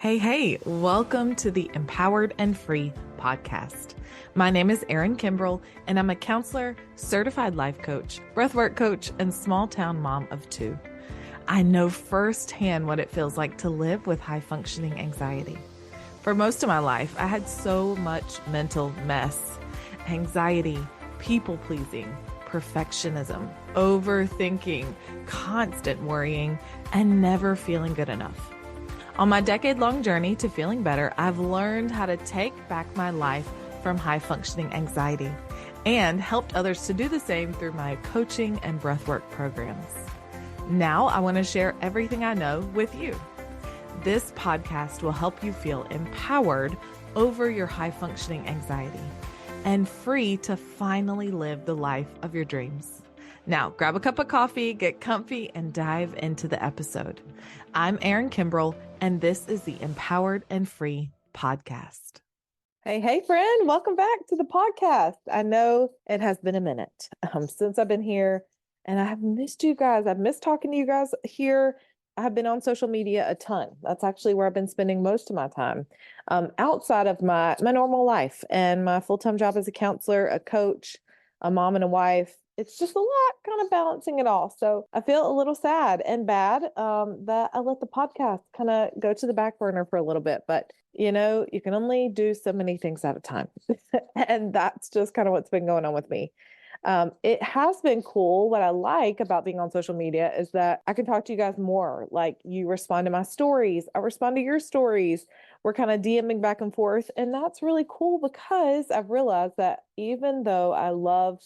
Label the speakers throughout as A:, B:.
A: Hey, welcome to the Empowered and Free podcast. My name is Erin Kimbrell, and I'm a counselor, certified life coach, breathwork coach, and small town mom of two. I know firsthand what it feels like to live with high functioning anxiety. For most of my life, I had so much mental mess, anxiety, people pleasing, perfectionism, overthinking, constant worrying, and never feeling good enough. On my decade-long journey to feeling better, I've learned how to take back my life from high-functioning anxiety and helped others to do the same through my coaching and breathwork programs. Now I want to share everything I know with you. This podcast will help you feel empowered over your high-functioning anxiety and free to finally live the life of your dreams. Now, grab a cup of coffee, get comfy, and dive into the episode. I'm Erin Kimbrell, and this is the Empowered and Free podcast. Hey, friend. Welcome back to the podcast. I know it has been a minute since I've been here, and I have missed you guys. I've missed talking to you guys here. I have been on social media a ton. That's actually where I've been spending most of my time outside of my normal life and my full-time job as a counselor, a coach, a mom, and a wife. It's just a lot kind of balancing it all. So I feel a little sad and bad that I let the podcast kind of go to the back burner for a little bit. But, you know, you can only do so many things at a time. And that's just kind of what's been going on with me. It has been cool. What I like about being on social media is that I can talk to you guys more. Like, you respond to my stories, I respond to your stories. We're kind of DMing back and forth. And that's really cool because I've realized that even though I love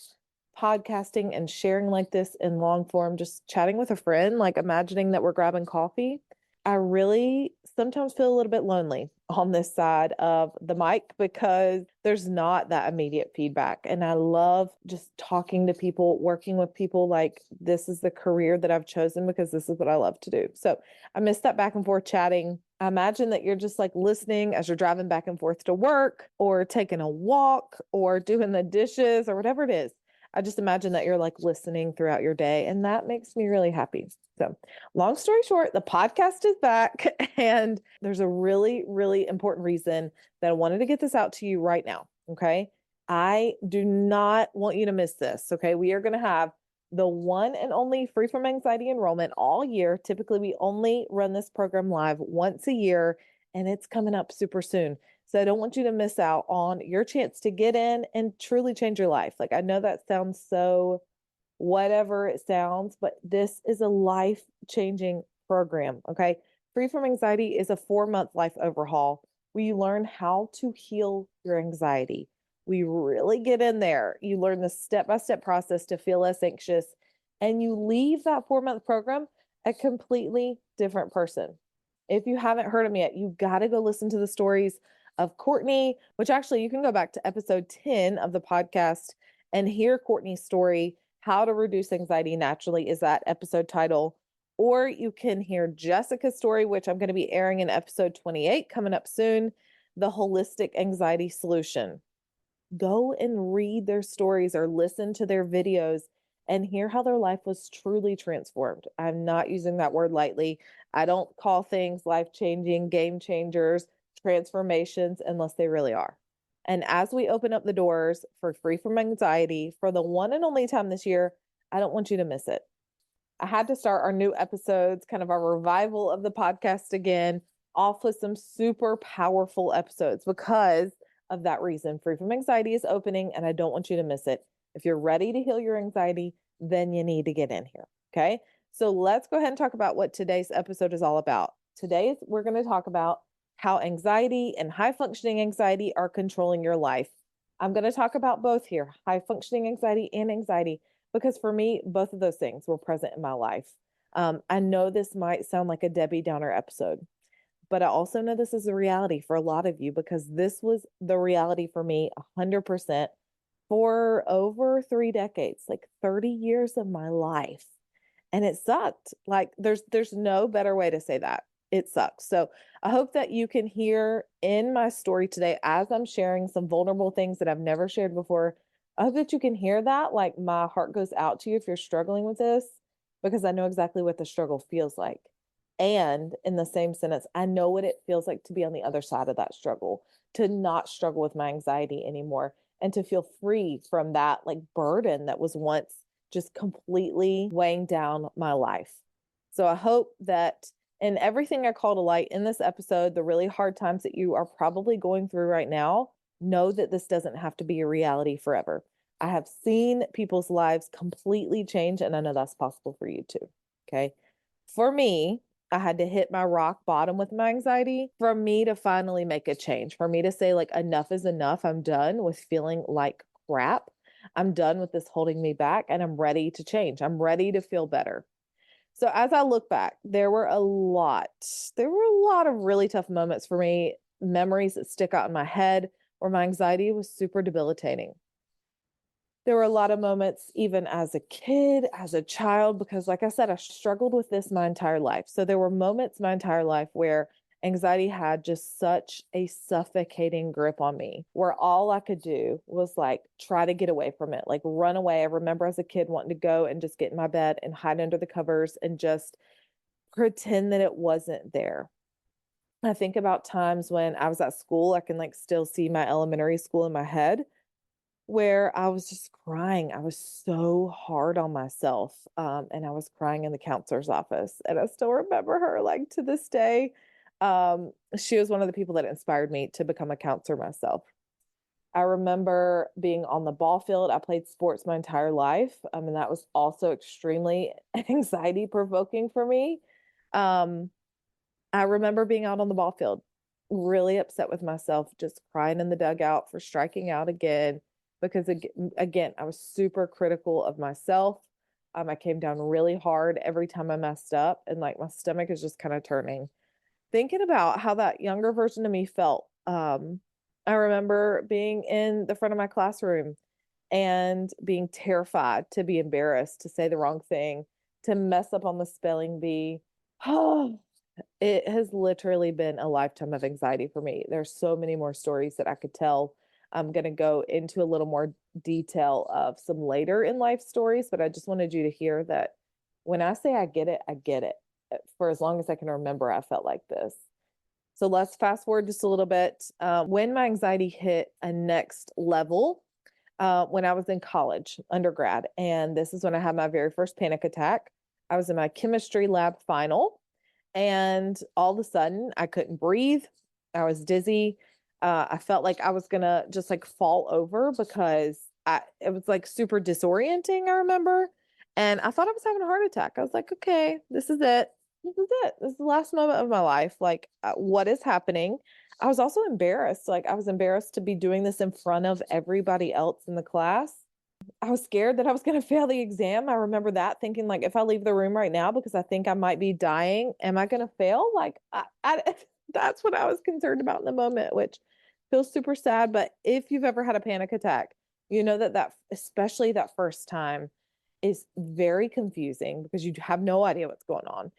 A: podcasting and sharing like this in long form, just chatting with a friend, like imagining that we're grabbing coffee, I really sometimes feel a little bit lonely on this side of the mic because there's not that immediate feedback. And I love just talking to people, working with people. Like, this is the career that I've chosen because this is what I love to do. So I miss that back and forth chatting. I imagine that you're just like listening as you're driving back and forth to work or taking a walk or doing the dishes or whatever it is. I just imagine that you're like listening throughout your day, and that makes me really happy. So long story short, the podcast is back, and there's a really, really important reason that I wanted to get this out to you right now. Okay. I do not want you to miss this. Okay. We are going to have the one and only Free from Anxiety enrollment all year. Typically, we only run this program live once a year, and it's coming up super soon. So I don't want you to miss out on your chance to get in and truly change your life. Like, I know that sounds so whatever it sounds, but this is a life-changing program, okay? Free from Anxiety is a 4-month life overhaul where you learn how to heal your anxiety. We really get in there. You learn the step-by-step process to feel less anxious, and you leave that 4-month program a completely different person. If you haven't heard them yet, you got to go listen to the stories of Courtney, which actually you can go back to episode 10 of the podcast and hear Courtney's story. How to Reduce Anxiety Naturally is that episode title. Or you can hear Jessica's story, which I'm going to be airing in episode 28 coming up soon, the Holistic Anxiety Solution. Go and read their stories or listen to their videos and hear how their life was truly transformed. I'm not using that word lightly. I don't call things life-changing, game changers, transformations unless they really are. And as we open up the doors for Free from Anxiety for the one and only time this year, I don't want you to miss it. I had to start our new episodes, kind of our revival of the podcast again, off with some super powerful episodes because of that reason. Free from Anxiety is opening, and I don't want you to miss it. If you're ready to heal your anxiety, then you need to get in here. Okay. So let's go ahead and talk about what today's episode is all about. Today, we're going to talk about how anxiety and high functioning anxiety are controlling your life. I'm going to talk about both here, high functioning anxiety and anxiety, because for me, both of those things were present in my life. I know this might sound like a Debbie Downer episode, but I also know this is a reality for a lot of you because this was the reality for me 100% for over 3 decades, like 30 years of my life. And it sucked. Like, there's no better way to say that. It sucks. So I hope that you can hear in my story today, as I'm sharing some vulnerable things that I've never shared before, I hope that you can hear that. Like, my heart goes out to you if you're struggling with this, because I know exactly what the struggle feels like. And in the same sentence, I know what it feels like to be on the other side of that struggle, to not struggle with my anxiety anymore, and to feel free from that like burden that was once just completely weighing down my life. So I hope that in everything I call to light in this episode, the really hard times that you are probably going through right now, know that this doesn't have to be a reality forever. I have seen people's lives completely change, and I know that's possible for you too. Okay. For me, I had to hit my rock bottom with my anxiety for me to finally make a change, for me to say, like, enough is enough. I'm done with feeling like crap. I'm done with this holding me back, and I'm ready to change. I'm ready to feel better. So as I look back, there were a lot of really tough moments for me, memories that stick out in my head where my anxiety was super debilitating. There were a lot of moments, even as a kid, as a child, because like I said, I struggled with this my entire life. So there were moments my entire life where anxiety had just such a suffocating grip on me, where all I could do was like try to get away from it, like run away. I remember as a kid wanting to go and just get in my bed and hide under the covers and just pretend that it wasn't there. I think about times when I was at school, I can like still see my elementary school in my head where I was just crying. I was so hard on myself. And I was crying in the counselor's office. And I still remember her like to this day. She was one of the people that inspired me to become a counselor myself. I remember being on the ball field. I played sports my entire life. And that was also extremely anxiety provoking for me. Um, I remember being out on the ball field, really upset with myself, just crying in the dugout for striking out again, because again, I was super critical of myself. I came down really hard every time I messed up, and like my stomach is just kind of turning. Thinking about how that younger version of me felt. I remember being in the front of my classroom and being terrified, to be embarrassed, to say the wrong thing, to mess up on the spelling bee. Oh, it has literally been a lifetime of anxiety for me. There's so many more stories that I could tell. I'm going to go into a little more detail of some later in life stories, but I just wanted you to hear that when I say I get it, I get it. For as long as I can remember, I felt like this. So let's fast forward just a little bit. When my anxiety hit a next level, when I was in college, undergrad, and this is when I had my very first panic attack. I was in my chemistry lab final, and all of a sudden, I couldn't breathe. I was dizzy. I felt like I was gonna just like fall over because it was like super disorienting, I remember. And I thought I was having a heart attack. I was like, okay, this is it. This is it. This is the last moment of my life. Like, what is happening? I was also embarrassed. Like, I was embarrassed to be doing this in front of everybody else in the class. I was scared that I was going to fail the exam. I remember that thinking, like, if I leave the room right now because I think I might be dying, am I going to fail? Like, that's what I was concerned about in the moment, which feels super sad. But if you've ever had a panic attack, you know that especially that first time is very confusing because you have no idea what's going on.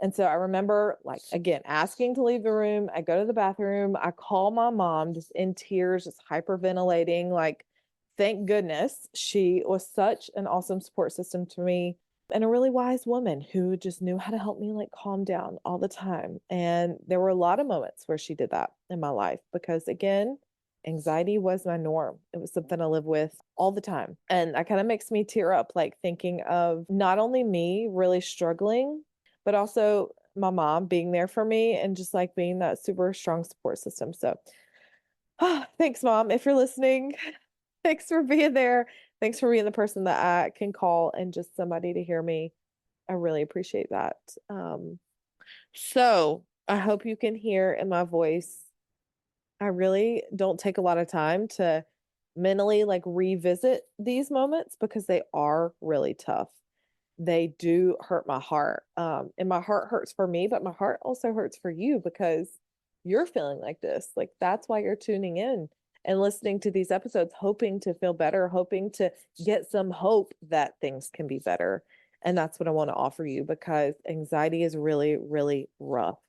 A: And so I remember, like, again, asking to leave the room. I go to the bathroom. I call my mom just in tears, just hyperventilating. Like, thank goodness she was such an awesome support system to me and a really wise woman who just knew how to help me, like, calm down all the time. And there were a lot of moments where she did that in my life because, again, anxiety was my norm. It was something I live with all the time. And that kind of makes me tear up, like, thinking of not only me really struggling but also my mom being there for me and just like being that super strong support system. So, thanks, mom, if you're listening. Thanks for being there. Thanks for being the person that I can call and just somebody to hear me. I really appreciate that. So, I hope you can hear in my voice. I really don't take a lot of time to mentally like revisit these moments because they are really tough. They do hurt my heart. And my heart hurts for me, but my heart also hurts for you because you're feeling like this. Like that's why you're tuning in and listening to these episodes, hoping to feel better, hoping to get some hope that things can be better. And that's what I want to offer you because anxiety is really, really rough.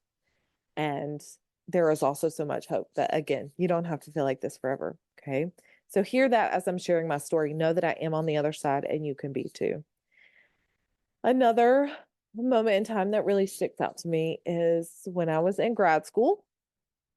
A: And there is also so much hope that, again, you don't have to feel like this forever. Okay. So hear that as I'm sharing my story. Know that I am on the other side and you can be too. Another moment in time that really sticks out to me is when I was in grad school.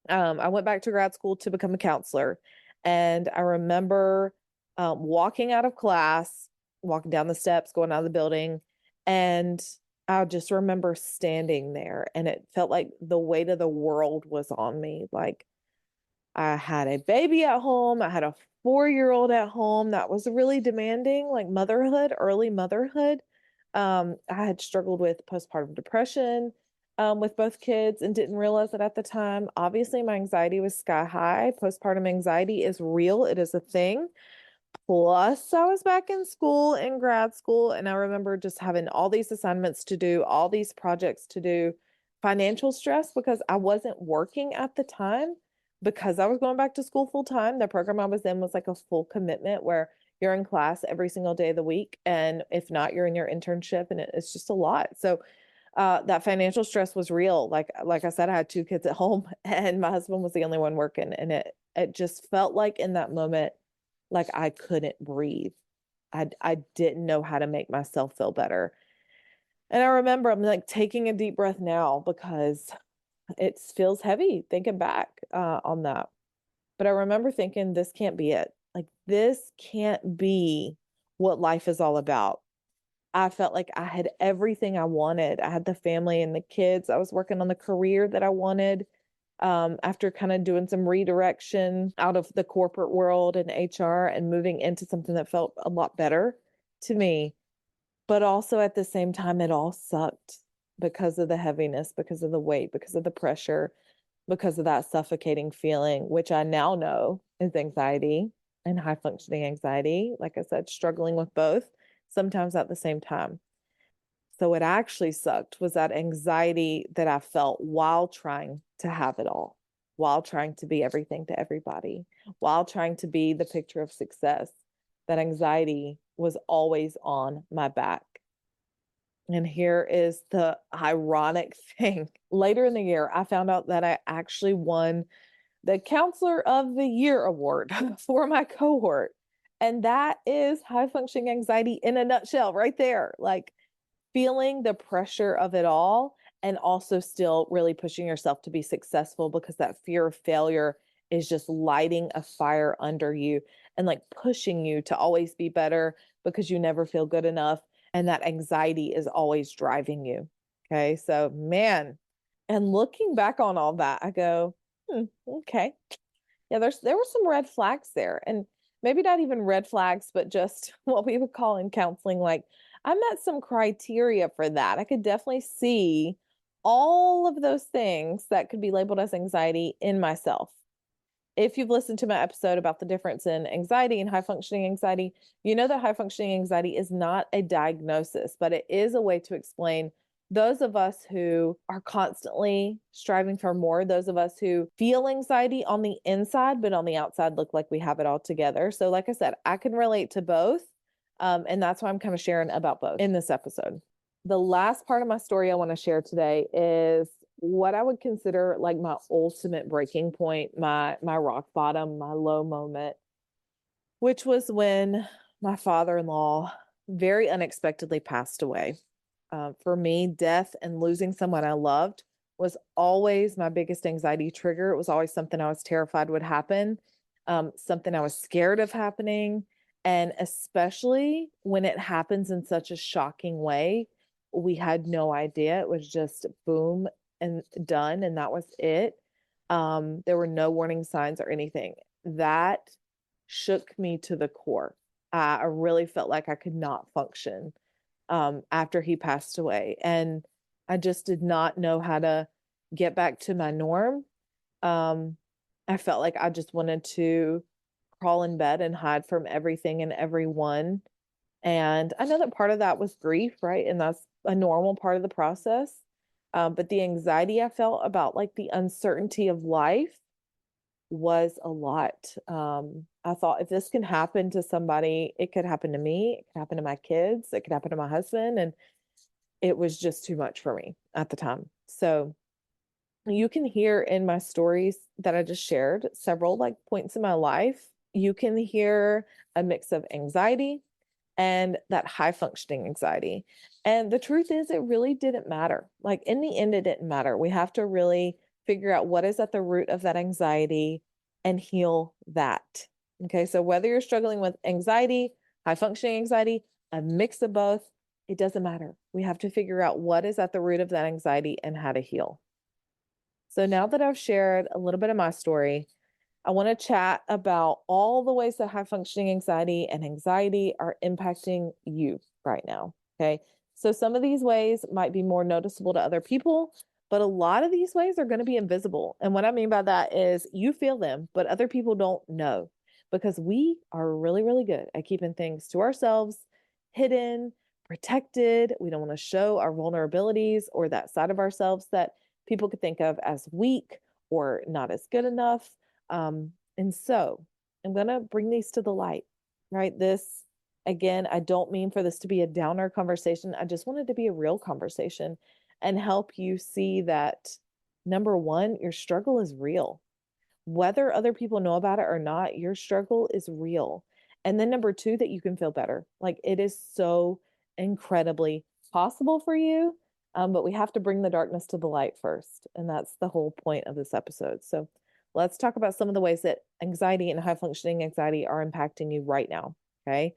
A: I went back to grad school to become a counselor. And I remember walking out of class, walking down the steps, going out of the building. And I just remember standing there, and it felt like the weight of the world was on me. Like I had a baby at home, I had a 4-year-old at home that was really demanding, like motherhood, early motherhood. I had struggled with postpartum depression with both kids and didn't realize it at the time. Obviously, my anxiety was sky high. Postpartum anxiety is real, it is a thing. Plus, I was back in school, in grad school, and I remember just having all these assignments to do, all these projects to do, financial stress because I wasn't working at the time because I was going back to school full time. The program I was in was like a full commitment where you're in class every single day of the week. And if not, you're in your internship, and it's just a lot. So that financial stress was real. Like I said, I had 2 kids at home and my husband was the only one working. And it just felt like in that moment, like I couldn't breathe. I didn't know how to make myself feel better. And I remember I'm like taking a deep breath now because it feels heavy thinking back on that. But I remember thinking, this can't be it. Like, this can't be what life is all about. I felt like I had everything I wanted. I had the family and the kids. I was working on the career that I wanted after kind of doing some redirection out of the corporate world and HR and moving into something that felt a lot better to me. But also at the same time, it all sucked because of the heaviness, because of the weight, because of the pressure, because of that suffocating feeling, which I now know is anxiety and high functioning anxiety. Like I said, struggling with both, sometimes at the same time. So what actually sucked was that anxiety that I felt while trying to have it all, while trying to be everything to everybody, while trying to be the picture of success. That anxiety was always on my back. And here is the ironic thing. Later in the year, I found out that I actually won the Counselor of the Year award for my cohort. And that is high functioning anxiety in a nutshell, right there. Like feeling the pressure of it all and also still really pushing yourself to be successful because that fear of failure is just lighting a fire under you and like pushing you to always be better because you never feel good enough. And that anxiety is always driving you. Okay. So, man, and looking back on all that, I go, okay. Yeah, there were some red flags there. And maybe not even red flags, but just what we would call in counseling, like I met some criteria for that. I could definitely see all of those things that could be labeled as anxiety in myself. If you've listened to my episode about the difference in anxiety and high functioning anxiety, you know that high functioning anxiety is not a diagnosis, but it is a way to explain those of us who are constantly striving for more, those of us who feel anxiety on the inside, but on the outside look like we have it all together. So, like I said, I can relate to both. And that's why I'm kind of sharing about both in this episode. The last part of my story I want to share today is what I would consider like my ultimate breaking point, my rock bottom, my low moment, which was when my father-in-law very unexpectedly passed away. For me, death and losing someone I loved was always my biggest anxiety trigger. It was always something I was terrified would happen, something I was scared of happening. And especially when it happens in such a shocking way, we had no idea. It was just boom and done, and that was it. There were no warning signs or anything. That shook me to the core. I really felt like I could not function after he passed away. And I just did not know how to get back to my norm. I felt like I just wanted to crawl in bed and hide from everything and everyone. And I know that part of that was grief, right? And that's a normal part of the process. But the anxiety I felt about like the uncertainty of life was a lot. I thought if this can happen to somebody, it could happen to me, it could happen to my kids, it could happen to my husband. And it was just too much for me at the time. So you can hear in my stories that I just shared several like points in my life. You can hear a mix of anxiety and that high functioning anxiety. And the truth is, it really didn't matter. Like in the end, it didn't matter. We have to really figure out what is at the root of that anxiety and heal that. Okay. So whether you're struggling with anxiety, high functioning anxiety, a mix of both, it doesn't matter. We have to figure out what is at the root of that anxiety and how to heal. So now that I've shared a little bit of my story, I want to chat about all the ways that high functioning anxiety and anxiety are impacting you right now. Okay. So some of these ways might be more noticeable to other people, but a lot of these ways are going to be invisible. And what I mean by that is you feel them, but other people don't know because we are really, really good at keeping things to ourselves, hidden, protected. We don't want to show our vulnerabilities or that side of ourselves that people could think of as weak or not as good enough. And so I'm going to bring these to the light, right? This, again, I don't mean for this to be a downer conversation. I just want it to be a real conversation and help you see that number one, your struggle is real. Whether other people know about it or not, your struggle is real. And then number two, that you can feel better. Like it is so incredibly possible for you. But we have to bring the darkness to the light first. And that's the whole point of this episode. So let's talk about some of the ways that anxiety and high functioning anxiety are impacting you right now. Okay.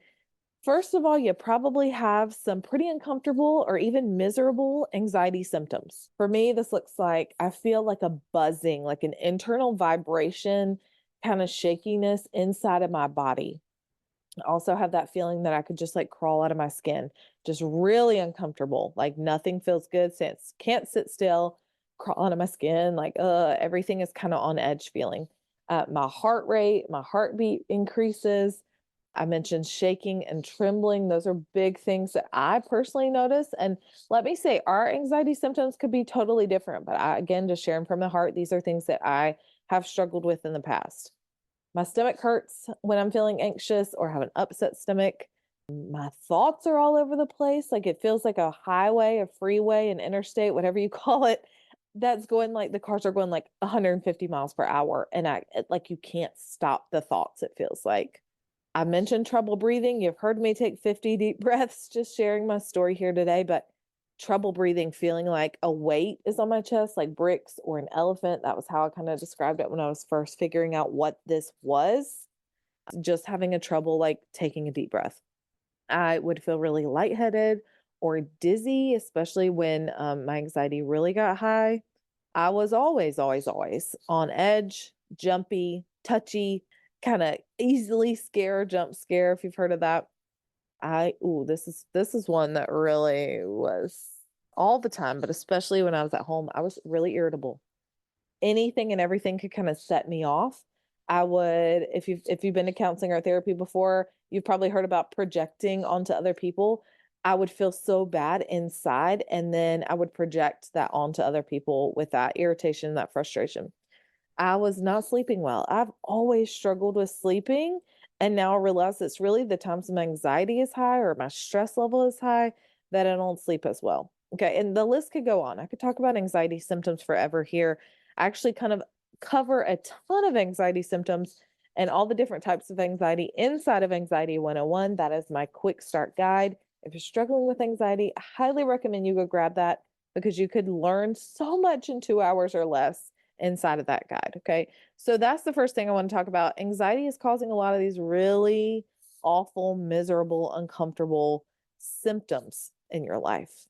A: First of all, you probably have some pretty uncomfortable or even miserable anxiety symptoms. For me, this looks like I feel like a buzzing, like an internal vibration, kind of shakiness inside of my body. I also have that feeling that I could just like crawl out of my skin, just really uncomfortable. Like nothing feels good, since can't sit still, crawl out of my skin, like everything is kind of on edge feeling. My heart rate, my heartbeat increases. I mentioned shaking and trembling. Those are big things that I personally notice. And let me say, our anxiety symptoms could be totally different. But again, just sharing from the heart, these are things that I have struggled with in the past. My stomach hurts when I'm feeling anxious or have an upset stomach. My thoughts are all over the place. Like it feels like a highway, a freeway, an interstate, whatever you call it, that's going like the cars are going like 150 miles per hour. And like you can't stop the thoughts, it feels like. I mentioned trouble breathing. You've heard me take 50 deep breaths just sharing my story here today, but trouble breathing, feeling like a weight is on my chest, like bricks or an elephant. That was how I kind of described it when I was first figuring out what this was. Just having a trouble like taking a deep breath. I would feel really lightheaded or dizzy, especially when my anxiety really got high. I was always, always, always on edge, jumpy, touchy, kind of easily jump scare, if you've heard of that. This is one that really was all the time, but especially when I was at home, I was really irritable. Anything and everything could kind of set me off. I would, if you've been to counseling or therapy before, you've probably heard about projecting onto other people. I would feel so bad inside, and then I would project that onto other people with that irritation, that frustration. I was not sleeping well. I've always struggled with sleeping. And now I realize it's really the times my anxiety is high or my stress level is high that I don't sleep as well. Okay. And the list could go on. I could talk about anxiety symptoms forever here. I actually kind of cover a ton of anxiety symptoms and all the different types of anxiety inside of Anxiety 101. That is my quick start guide. If you're struggling with anxiety, I highly recommend you go grab that because you could learn so much in 2 hours or less inside of that guide. Okay. So that's the first thing I want to talk about. Anxiety is causing a lot of these really awful, miserable, uncomfortable symptoms in your life.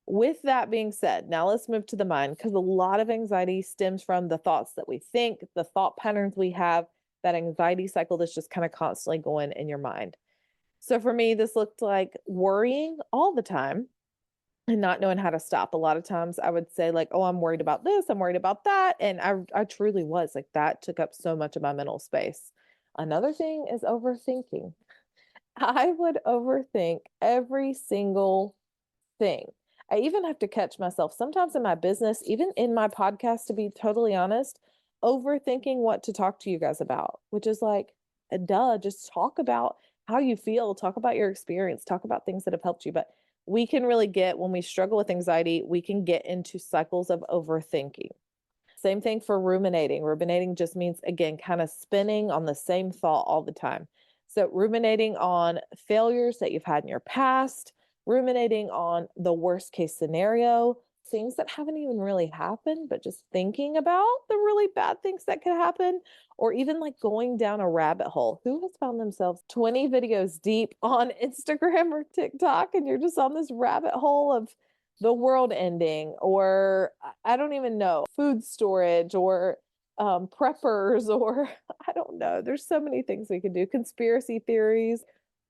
A: With that being said, now let's move to the mind, because a lot of anxiety stems from the thoughts that we think, the thought patterns we have, that anxiety cycle that's just kind of constantly going in your mind. So for me, this looked like worrying all the time and not knowing how to stop. A lot of times I would say like, oh, I'm worried about this, I'm worried about that. And I truly was like, that took up so much of my mental space. Another thing is overthinking. I would overthink every single thing. I even have to catch myself sometimes in my business, even in my podcast, to be totally honest, overthinking what to talk to you guys about, which is like, duh, just talk about how you feel, talk about your experience, talk about things that have helped you. But we can really get, when we struggle with anxiety, we can get into cycles of overthinking. Same thing for ruminating. Ruminating just means, again, kind of spinning on the same thought all the time. So ruminating on failures that you've had in your past, ruminating on the worst case scenario, things that haven't even really happened, but just thinking about the really bad things that could happen, or even like going down a rabbit hole. Who has found themselves 20 videos deep on Instagram or TikTok and you're just on this rabbit hole of the world ending, or I don't even know, food storage, or preppers, or I don't know. There's so many things we can do, conspiracy theories,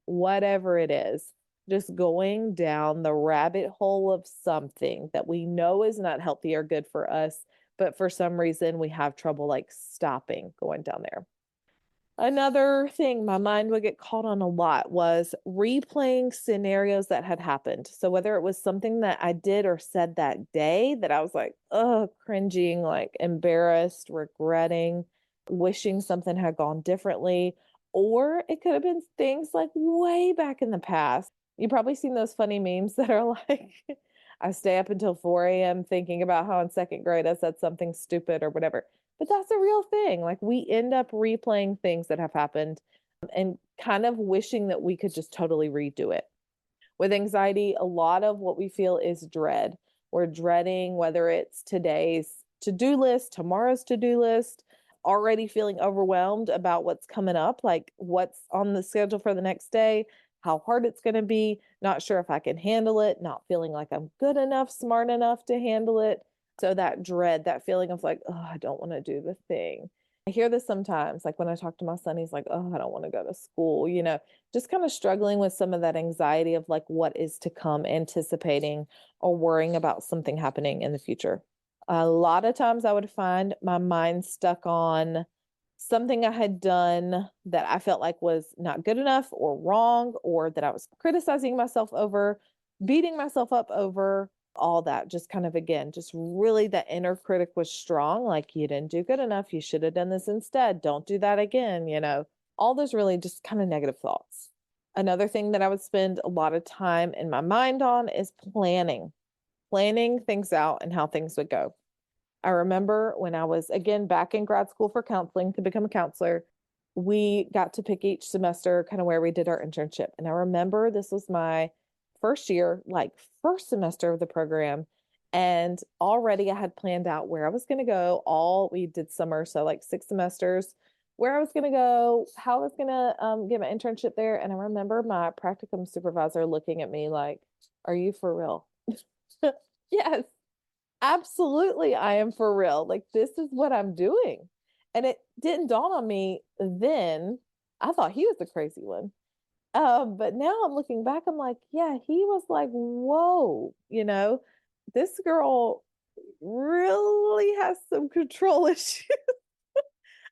A: whatever it is, just going down the rabbit hole of something that we know is not healthy or good for us, but for some reason we have trouble like stopping going down there. Another thing my mind would get caught on a lot was replaying scenarios that had happened. So whether it was something that I did or said that day that I was like, oh, cringing, like embarrassed, regretting, wishing something had gone differently, or it could have been things like way back in the past. You've probably seen those funny memes that are like, I stay up until 4 a.m. thinking about how in second grade I said something stupid or whatever. But that's a real thing. Like we end up replaying things that have happened and kind of wishing that we could just totally redo it. With anxiety, a lot of what we feel is dread. We're dreading whether it's today's to-do list, tomorrow's to-do list, already feeling overwhelmed about what's coming up, like what's on the schedule for the next day, how hard it's going to be, not sure if I can handle it, not feeling like I'm good enough, smart enough to handle it. So that dread, that feeling of like, oh, I don't want to do the thing. I hear this sometimes, like when I talk to my son, he's like, oh, I don't want to go to school, just kind of struggling with some of that anxiety of like what is to come, anticipating or worrying about something happening in the future. A lot of times I would find my mind stuck on something I had done that I felt like was not good enough or wrong, or that I was criticizing myself over, beating myself up over, all that. Just kind of, again, just really that inner critic was strong. Like, you didn't do good enough. You should have done this instead. Don't do that again. All those really just kind of negative thoughts. Another thing that I would spend a lot of time in my mind on is planning things out and how things would go. I remember when I was, again, back in grad school for counseling to become a counselor, we got to pick each semester kind of where we did our internship. And I remember this was my first year, like first semester of the program. And already I had planned out where I was going to go. We did summer, so like 6 semesters, where I was going to go, how I was going to get my internship there. And I remember my practicum supervisor looking at me like, are you for real? Yes. Absolutely, I am for real. Like, this is what I'm doing. And it didn't dawn on me then. I thought he was the crazy one. But now I'm looking back, I'm like, yeah, he was like, whoa, this girl really has some control issues.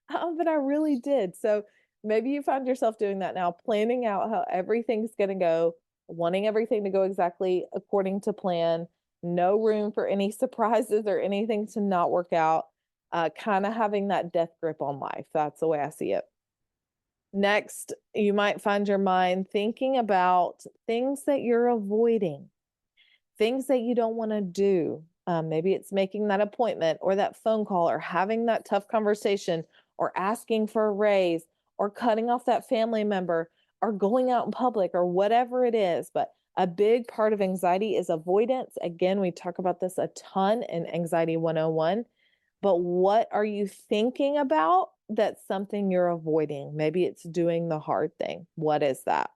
A: But I really did. So maybe you find yourself doing that now, planning out how everything's going to go, wanting everything to go exactly according to plan, no room for any surprises or anything to not work out, kind of having that death grip on life. That's the way I see it. Next, you might find your mind thinking about things that you're avoiding, things that you don't want to do. Maybe it's making that appointment or that phone call or having that tough conversation or asking for a raise or cutting off that family member or going out in public or whatever it is. But a big part of anxiety is avoidance. Again, we talk about this a ton in Anxiety 101. But what are you thinking about that's something you're avoiding? Maybe it's doing the hard thing. What is that?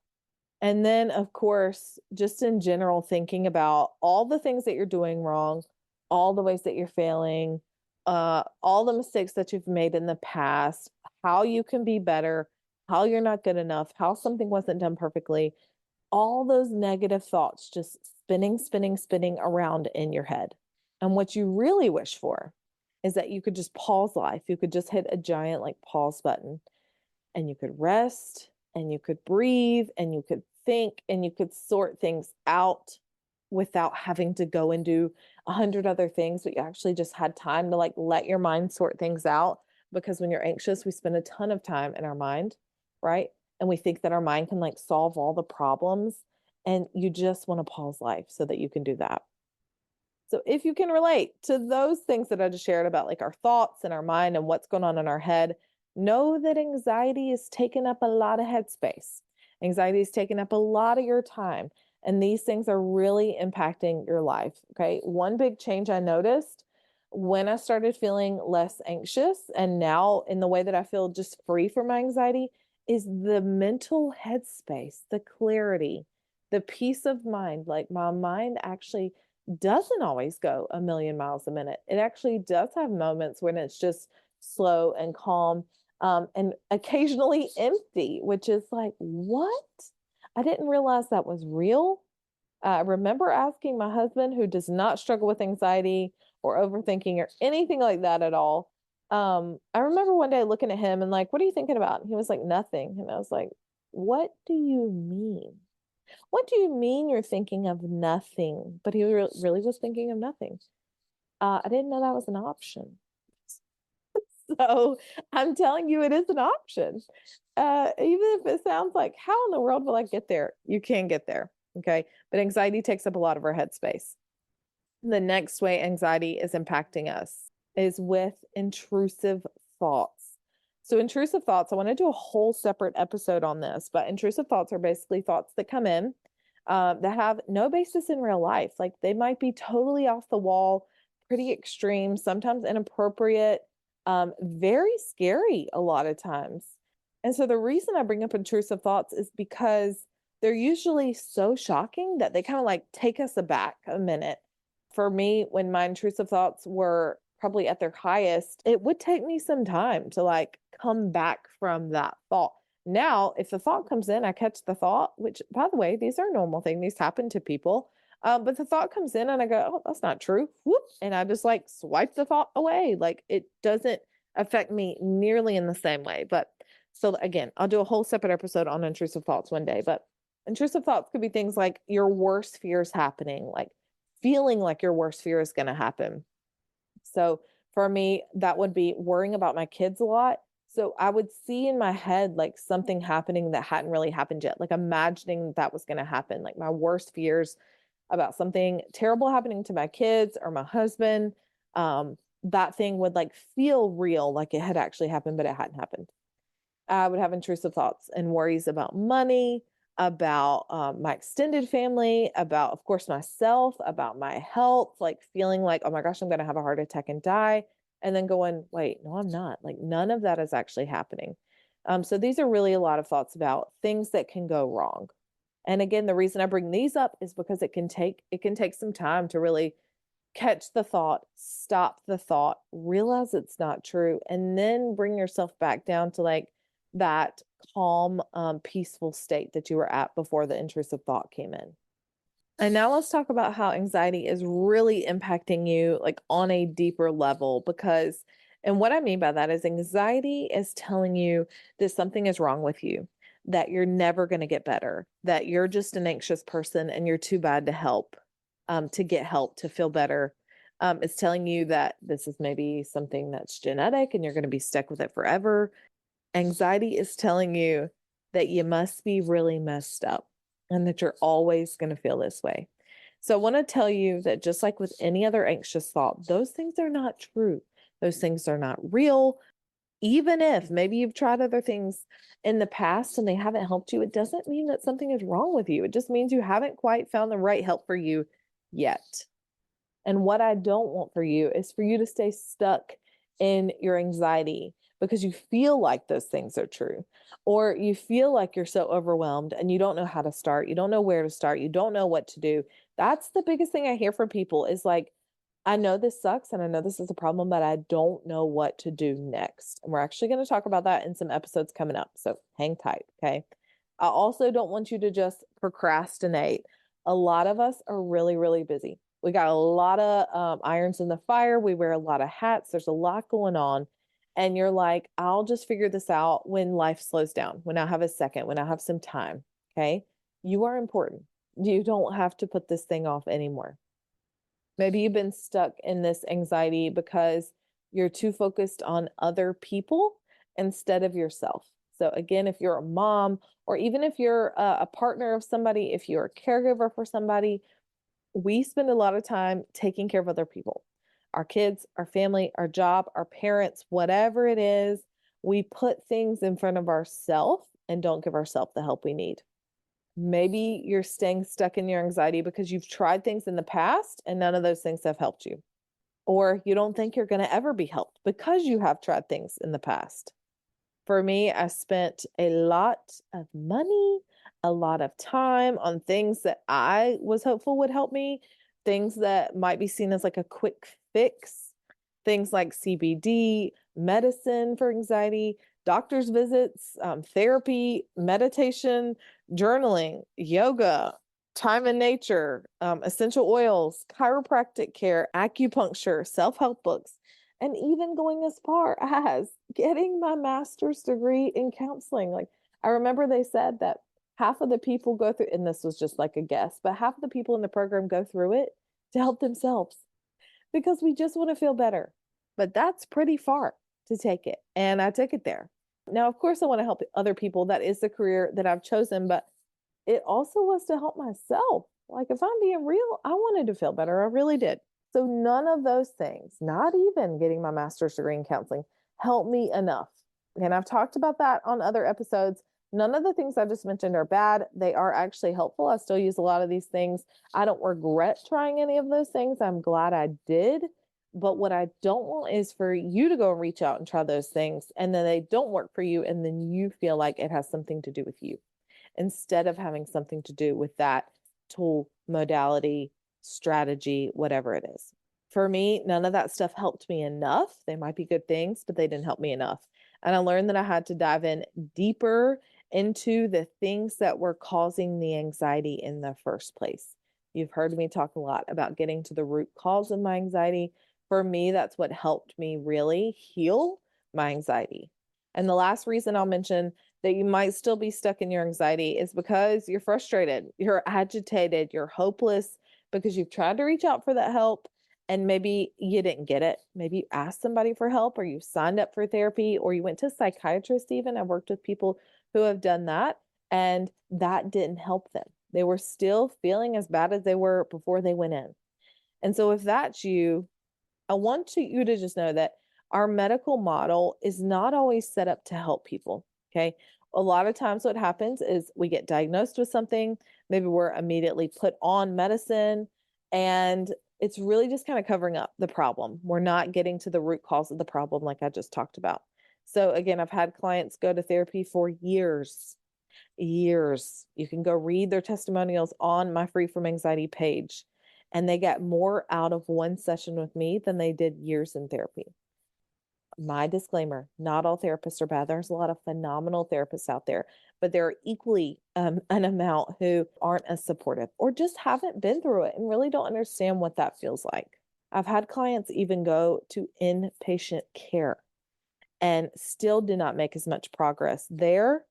A: And then, of course, just in general, thinking about all the things that you're doing wrong, all the ways that you're failing, all the mistakes that you've made in the past, how you can be better, how you're not good enough, how something wasn't done perfectly, all those negative thoughts just spinning around in your head. And what you really wish for is that you could just pause life. You could just hit a giant like pause button and you could rest and you could breathe and you could think and you could sort things out without having to go and do 100 other things, but you actually just had time to like let your mind sort things out. Because when you're anxious, we spend a ton of time in our mind, right? And we think that our mind can like solve all the problems, and you just want to pause life so that you can do that. So if you can relate to those things that I just shared about like our thoughts and our mind and what's going on in our head, know that anxiety is taking up a lot of headspace. Anxiety is taking up a lot of your time. And these things are really impacting your life. Okay. One big change I noticed when I started feeling less anxious, and now in the way that I feel just free from my anxiety, is the mental headspace, the clarity, the peace of mind. Like my mind actually doesn't always go a million miles a minute. It actually does have moments when it's just slow and calm, and occasionally empty, which is like, what? I didn't realize that was real. I remember asking my husband, who does not struggle with anxiety or overthinking or anything like that at all. I remember one day looking at him and like, what are you thinking about? And he was like, nothing. And I was like, what do you mean? What do you mean you're thinking of nothing? But he really was thinking of nothing. I didn't know that was an option. So I'm telling you, it is an option. Even if it sounds like, how in the world will I get there? You can get there. Okay. But anxiety takes up a lot of our headspace. The next way anxiety is impacting us is with intrusive thoughts. So, intrusive thoughts, I want to do a whole separate episode on this, but intrusive thoughts are basically thoughts that come in that have no basis in real life. Like they might be totally off the wall, pretty extreme, sometimes inappropriate, very scary a lot of times. And so, the reason I bring up intrusive thoughts is because they're usually so shocking that they kind of like take us aback a minute. For me, when my intrusive thoughts were probably at their highest, it would take me some time to like come back from that thought. Now, if the thought comes in, I catch the thought, which by the way, these are normal things. These happen to people. But the thought comes in and I go, oh, that's not true. Whoop. And I just like swipe the thought away. Like it doesn't affect me nearly in the same way. But so again, I'll do a whole separate episode on intrusive thoughts one day. But intrusive thoughts could be things like your worst fears happening, like feeling like your worst fear is going to happen. So for me, that would be worrying about my kids a lot. So I would see in my head like something happening that hadn't really happened yet, like imagining that was going to happen, like my worst fears about something terrible happening to my kids or my husband. That thing would like feel real, like it had actually happened, but it hadn't happened. I would have intrusive thoughts and worries about money, about my extended family, about, of course, myself, about my health, like feeling like, oh my gosh, I'm going to have a heart attack and die. And then going, wait, no, I'm not. Like none of that is actually happening. So these are really a lot of thoughts about things that can go wrong. And again, the reason I bring these up is because it can take some time to really catch the thought, stop the thought, realize it's not true, and then bring yourself back down to like that calm, peaceful state that you were at before the intrusive thought came in. And now let's talk about how anxiety is really impacting you like on a deeper level because and what I mean by that is anxiety is telling you that something is wrong with you, that you're never going to get better, that you're just an anxious person and you're too bad to help, to get help, to feel better. It's telling you that this is maybe something that's genetic and you're going to be stuck with it forever. Anxiety is telling you that you must be really messed up and that you're always going to feel this way. So I want to tell you that just like with any other anxious thought, those things are not true. Those things are not real. Even if maybe you've tried other things in the past and they haven't helped you, it doesn't mean that something is wrong with you. It just means you haven't quite found the right help for you yet. And what I don't want for you is for you to stay stuck in your anxiety because you feel like those things are true, or you feel like you're so overwhelmed and you don't know how to start. You don't know where to start. You don't know what to do. That's the biggest thing I hear from people is like, I know this sucks and I know this is a problem, but I don't know what to do next. And we're actually going to talk about that in some episodes coming up. So hang tight. Okay. I also don't want you to just procrastinate. A lot of us are really, really busy. We got a lot of irons in the fire. We wear a lot of hats. There's a lot going on. And you're like, I'll just figure this out when life slows down, when I have a second, when I have some time. Okay. You are important. You don't have to put this thing off anymore. Maybe you've been stuck in this anxiety because you're too focused on other people instead of yourself. So, again, if you're a mom, or even if you're a partner of somebody, if you're a caregiver for somebody, we spend a lot of time taking care of other people, our kids, our family, our job, our parents, whatever it is. we put things in front of ourselves and don't give ourselves the help we need. Maybe you're staying stuck in your anxiety because you've tried things in the past and none of those things have helped you. Or you don't think you're going to ever be helped because you have tried things in the past. For me, I spent a lot of money, a lot of time on things that I was hopeful would help me, things that might be seen as like a quick fix, things like CBD, medicine for anxiety, doctor's visits, therapy, meditation, journaling, yoga, time in nature, essential oils, chiropractic care, acupuncture, self-help books, and even going as far as getting my master's degree in counseling. Like, I remember they said that half of the people go through, and this was just like a guess, but half of the people in the program go through it to help themselves because we just want to feel better. But that's pretty far to take it. And I took it there. Now, of course, I want to help other people. That is the career that I've chosen, but it also was to help myself. Like, if I'm being real, I wanted to feel better. I really did. So none of those things, not even getting my master's degree in counseling, helped me enough. And I've talked about that on other episodes. None of the things I just mentioned are bad. They are actually helpful. I still use a lot of these things. I don't regret trying any of those things. I'm glad I did. But what I don't want is for you to go and reach out and try those things, and then they don't work for you, and then you feel like it has something to do with you instead of having something to do with that tool, modality, strategy, whatever it is. For me, none of that stuff helped me enough. They might be good things, but they didn't help me enough. And I learned that I had to dive in deeper into the things that were causing the anxiety in the first place. You've heard me talk a lot about getting to the root cause of my anxiety. For me, that's what helped me really heal my anxiety. And the last reason I'll mention that you might still be stuck in your anxiety is because you're frustrated, you're agitated, you're hopeless because you've tried to reach out for that help and maybe you didn't get it. Maybe you asked somebody for help or you signed up for therapy or you went to a psychiatrist even. I've worked with people who have done that and that didn't help them. They were still feeling as bad as they were before they went in. And so if that's you, I want you to just know that our medical model is not always set up to help people. Okay. A lot of times what happens is we get diagnosed with something, maybe we're immediately put on medicine, and it's really just kind of covering up the problem. We're not getting to the root cause of the problem like I just talked about. So again, I've had clients go to therapy for years. You can go read their testimonials on my Free from Anxiety page, and they get more out of one session with me than they did years in therapy. My disclaimer, not all therapists are bad. There's a lot of phenomenal therapists out there, but there are equally an amount who aren't as supportive or just haven't been through it and really don't understand what that feels like. I've had clients even go to inpatient care and still did not make as much progress there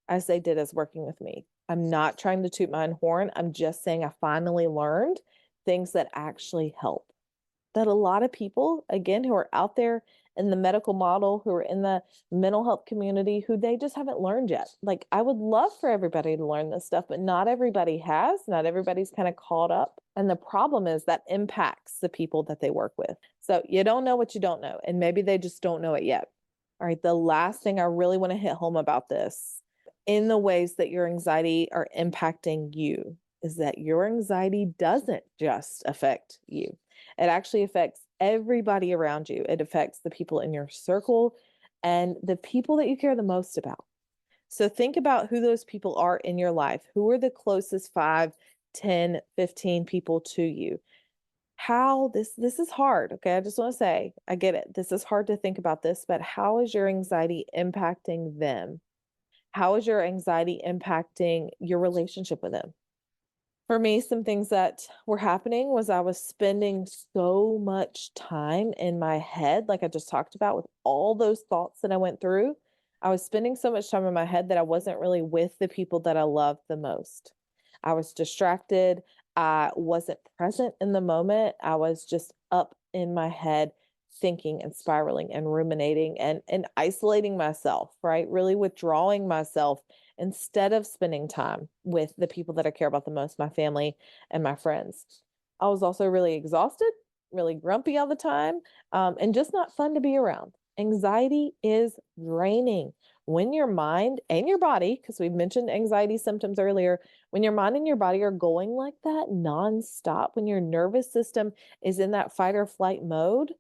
A: as they did as working with me. I'm not trying to toot my own horn. I'm just saying I finally learned things that actually help. That a lot of people, again, who are out there in the medical model, who are in the mental health community, who they just haven't learned yet. Like, I would love for everybody to learn this stuff, but not everybody has. Not everybody's kind of caught up. And the problem is that impacts the people that they work with. So you don't know what you don't know, and maybe they just don't know it yet. All right, the last thing I really want to hit home about this, in the ways that your anxiety are impacting you, is that your anxiety doesn't just affect you. It actually affects everybody around you. It affects the people in your circle and the people that you care the most about. So think about who those people are in your life. Who are the closest 5, 10, 15 people to you? How this is hard. Okay. I just want to say, I get it. This is hard to think about this, but how is your anxiety impacting them? How is your anxiety impacting your relationship with them? For me, some things that were happening was I was spending so much time in my head, like I just talked about, with all those thoughts that I went through. I was spending so much time in my head that I wasn't really with the people that I loved the most. I was distracted. I wasn't present in the moment. I was just up in my head thinking and spiraling and ruminating and isolating myself, right? Really withdrawing myself instead of spending time with the people that I care about the most, my family and my friends. I was also really exhausted, really grumpy all the time, and just not fun to be around. Anxiety is draining. When your mind and your body, because we mentioned anxiety symptoms earlier, when your mind and your body are going like that nonstop, when your nervous system is in that fight or flight mode,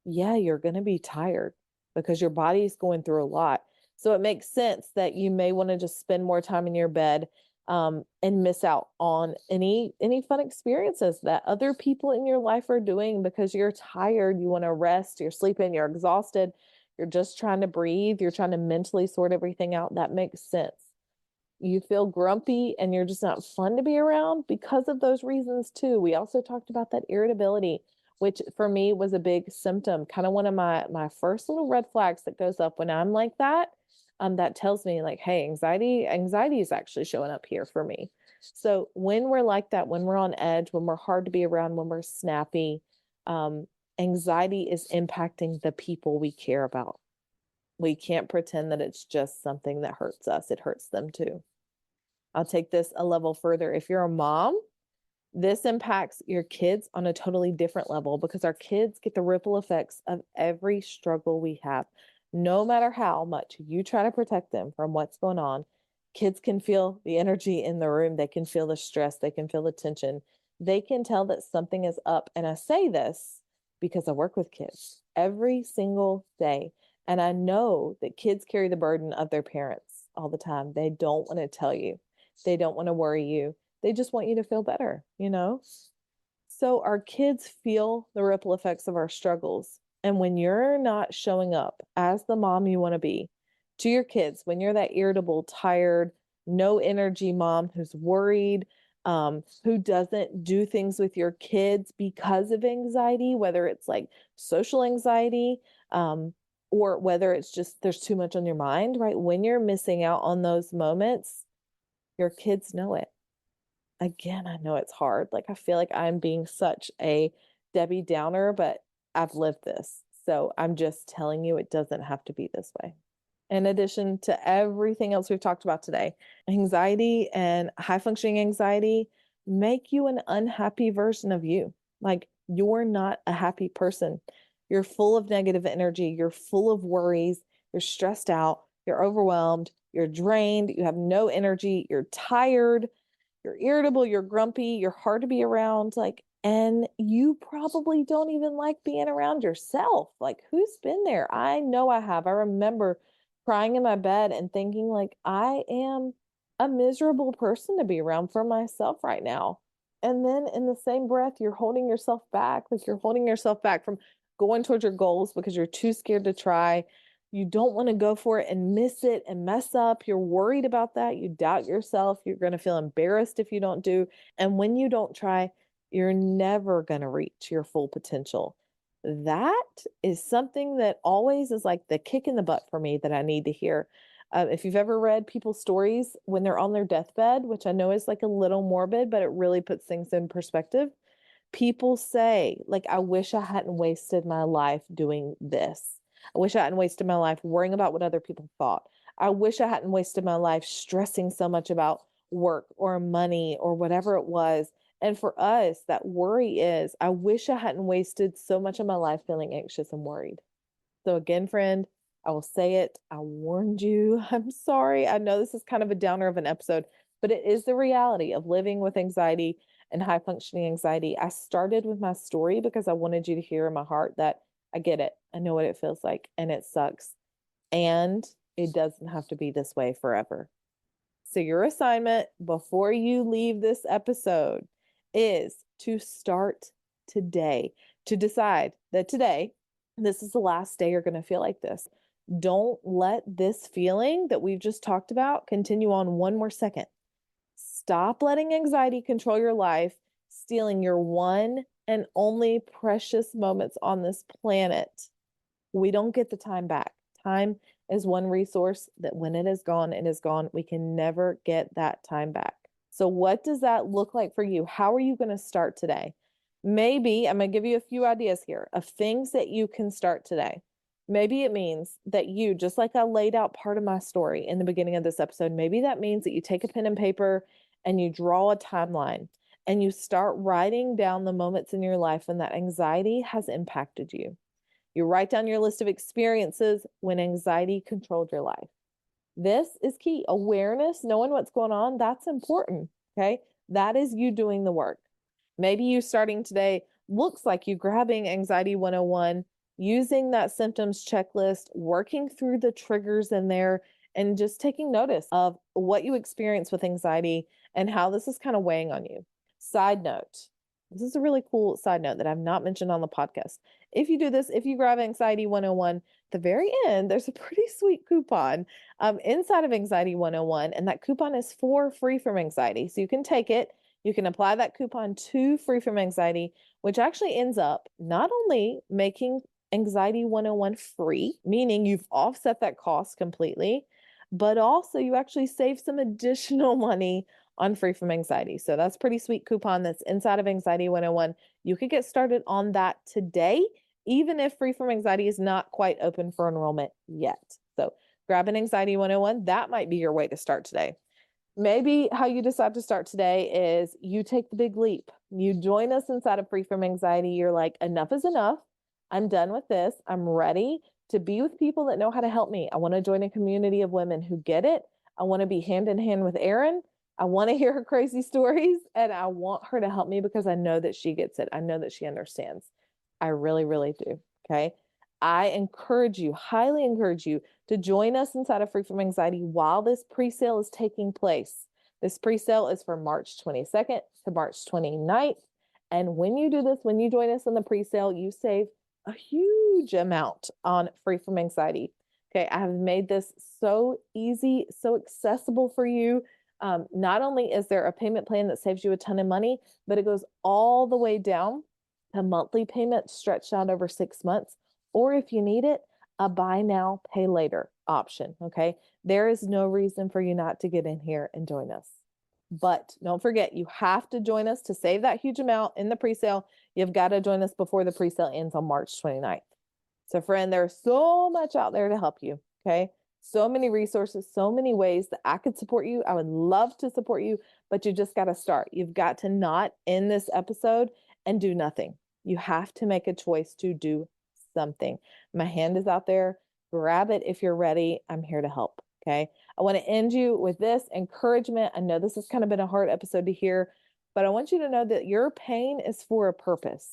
A: yeah, you're going to be tired because your body is going through a lot. So it makes sense that you may want to just spend more time in your bed, and miss out on any fun experiences that other people in your life are doing because you're tired, you want to rest, you're sleeping, you're exhausted, you're just trying to breathe, you're trying to mentally sort everything out. That makes sense. You feel grumpy and you're just not fun to be around because of those reasons too. We also talked about that irritability, which for me was a big symptom, kind of one of my first little red flags that goes up when I'm like that. That tells me like, hey, anxiety is actually showing up here for me. So when we're like that, when we're on edge, when we're hard to be around, when we're snappy, um, anxiety is impacting the people we care about. We can't pretend that it's just something that hurts us. It hurts them too. I'll take this a level further. If you're a mom, this impacts your kids on a totally different level because our kids get the ripple effects of every struggle we have. No matter how much you try to protect them from what's going on, kids can feel the energy in the room. They can feel the stress. They can feel the tension. They can tell that something is up. And I say this because I work with kids every single day. And I know that kids carry the burden of their parents all the time. They don't want to tell you, they don't want to worry you. They just want you to feel better, you know? So our kids feel the ripple effects of our struggles. And when you're not showing up as the mom you want to be to your kids, when you're that irritable, tired, no energy mom who's worried, who doesn't do things with your kids because of anxiety, whether it's like social anxiety, or whether it's just there's too much on your mind, right? When you're missing out on those moments, your kids know it. Again, I know it's hard. Like, I feel like I'm being such a Debbie Downer, but I've lived this. So I'm just telling you, it doesn't have to be this way. In addition to everything else we've talked about today, anxiety and high functioning anxiety make you an unhappy version of you. Like, you're not a happy person. You're full of negative energy. You're full of worries. You're stressed out. You're overwhelmed. You're drained. You have no energy. You're tired, you're irritable, you're grumpy, you're hard to be around, like, and you probably don't even like being around yourself. Like, who's been there? I know I have. I remember crying in my bed and thinking, like, I am a miserable person to be around for myself right now. And then in the same breath, you're holding yourself back. Like, you're holding yourself back from going towards your goals because you're too scared to try. You don't want to go for it and miss it and mess up. You're worried about that. You doubt yourself. You're going to feel embarrassed if you don't do. And when you don't try, you're never going to reach your full potential. That is something that always is like the kick in the butt for me that I need to hear. If you've ever read people's stories when they're on their deathbed, which I know is like a little morbid, but it really puts things in perspective. People say, like, I wish I hadn't wasted my life doing this. I wish I hadn't wasted my life worrying about what other people thought. I wish I hadn't wasted my life stressing so much about work or money or whatever it was. And for us, that worry is, I wish I hadn't wasted so much of my life feeling anxious and worried. So again, friend, I will say it. I warned you. I'm sorry. I know this is kind of a downer of an episode, but it is the reality of living with anxiety and high functioning anxiety. I started with my story because I wanted you to hear in my heart that I get it. I know what it feels like and it sucks. And it doesn't have to be this way forever. So your assignment before you leave this episode is to start today, to decide that today, this is the last day you're going to feel like this. Don't let this feeling that we've just talked about continue on one more second. Stop letting anxiety control your life, stealing your one and only precious moments on this planet. We don't get the time back. Time is one resource that when it is gone, it is gone. We can never get that time back. So what does that look like for you? How are you going to start today? Maybe I'm going to give you a few ideas here of things that you can start today. Maybe it means that you, just like I laid out part of my story in the beginning of this episode, maybe that means that you take a pen and paper and you draw a timeline and you start writing down the moments in your life when that anxiety has impacted you. You write down your list of experiences when anxiety controlled your life. This is key. Awareness, knowing what's going on, that's important. Okay. That is you doing the work. Maybe you starting today looks like you grabbing Anxiety 101, using that symptoms checklist, working through the triggers in there, and just taking notice of what you experience with anxiety and how this is kind of weighing on you. Side note, this is a really cool side note that I've not mentioned on the podcast. If you do this, if you grab Anxiety 101, at the very end, there's a pretty sweet coupon inside of Anxiety 101, and that coupon is for Free from Anxiety. So you can take it, you can apply that coupon to Free from Anxiety, which actually ends up not only making Anxiety 101 free, meaning you've offset that cost completely, but also you actually save some additional money on Free from Anxiety. So that's a pretty sweet coupon that's inside of Anxiety 101. You could get started on that today, even if Free from Anxiety is not quite open for enrollment yet. So grab an Anxiety 101. That might be your way to start today. Maybe how you decide to start today is you take the big leap. You join us inside of Free from Anxiety. You're like, enough is enough. I'm done with this. I'm ready to be with people that know how to help me. I want to join a community of women who get it. I want to be hand in hand with Erin. I want to hear her crazy stories, and I want her to help me because I know that she gets it. I know that she understands. I really, really do. Okay. I encourage you, highly encourage you to join us inside of Free from Anxiety while this pre-sale is taking place. This pre-sale is from March 22nd to March 29th. And when you do this, when you join us in the pre-sale, you save a huge amount on Free from Anxiety. Okay. I have made this so easy, so accessible for you. Not only is there a payment plan that saves you a ton of money, but it goes all the way down to monthly payments stretched out over 6 months. Or if you need it, a buy now, pay later option. Okay. There is no reason for you not to get in here and join us. But don't forget, you have to join us to save that huge amount in the pre-sale. You've got to join us before the pre-sale ends on March 29th. So friend, there's so much out there to help you. Okay. So many resources, so many ways that I could support you. I would love to support you, but you just got to start. You've got to not end this episode and do nothing. You have to make a choice to do something. My hand is out there. Grab it if you're ready. I'm here to help. Okay. I want to end you with this encouragement. I know this has kind of been a hard episode to hear, but I want you to know that your pain is for a purpose.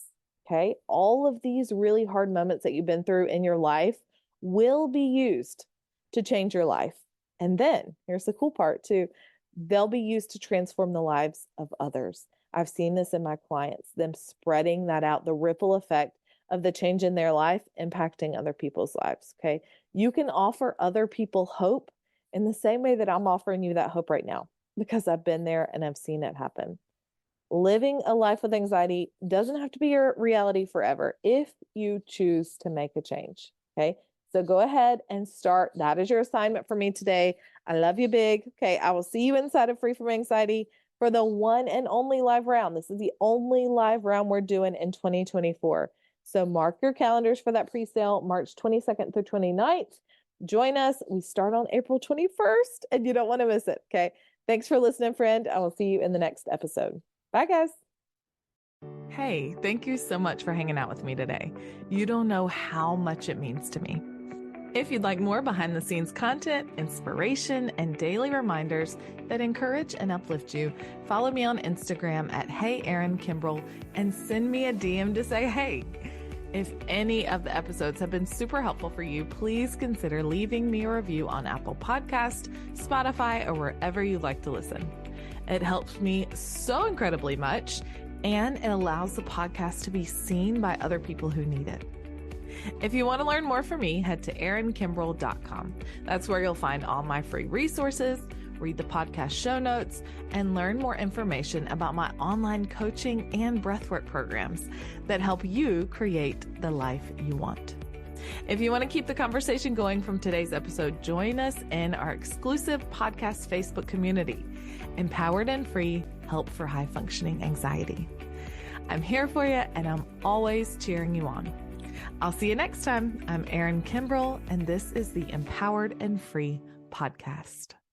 A: Okay. All of these really hard moments that you've been through in your life will be used to change your life. And then here's the cool part too. They'll be used to transform the lives of others. I've seen this in my clients, them spreading that out, the ripple effect of the change in their life impacting other people's lives. Okay. You can offer other people hope in the same way that I'm offering you that hope right now, because I've been there and I've seen it happen. Living a life with anxiety doesn't have to be your reality forever if you choose to make a change. Okay. So go ahead and start. That is your assignment for me today. I love you big. Okay. I will see you inside of Free from Anxiety for the one and only live round. This is the only live round we're doing in 2024. So mark your calendars for that pre-sale, March 22nd through 29th. Join us. We start on April 21st and you don't want to miss it. Okay. Thanks for listening, friend. I will see you in the next episode. Bye, guys.
B: Hey, thank you so much for hanging out with me today. You don't know how much it means to me. If you'd like more behind the scenes content, inspiration, and daily reminders that encourage and uplift you, follow me on Instagram at Hey Erin Kimbrell and send me a DM to say hey. If any of the episodes have been super helpful for you, please consider leaving me a review on Apple Podcast, Spotify, or wherever you like to listen. It helps me so incredibly much, and it allows the podcast to be seen by other people who need it. If you want to learn more from me, head to erinkimbrell.com. That's where you'll find all my free resources, read the podcast show notes, and learn more information about my online coaching and breathwork programs that help you create the life you want. If you want to keep the conversation going from today's episode, join us in our exclusive podcast Facebook community, Empowered and Free, Help for High Functioning Anxiety. I'm here for you, and I'm always cheering you on. I'll see you next time. I'm Erin Kimbrell, and this is the Empowered and Free podcast.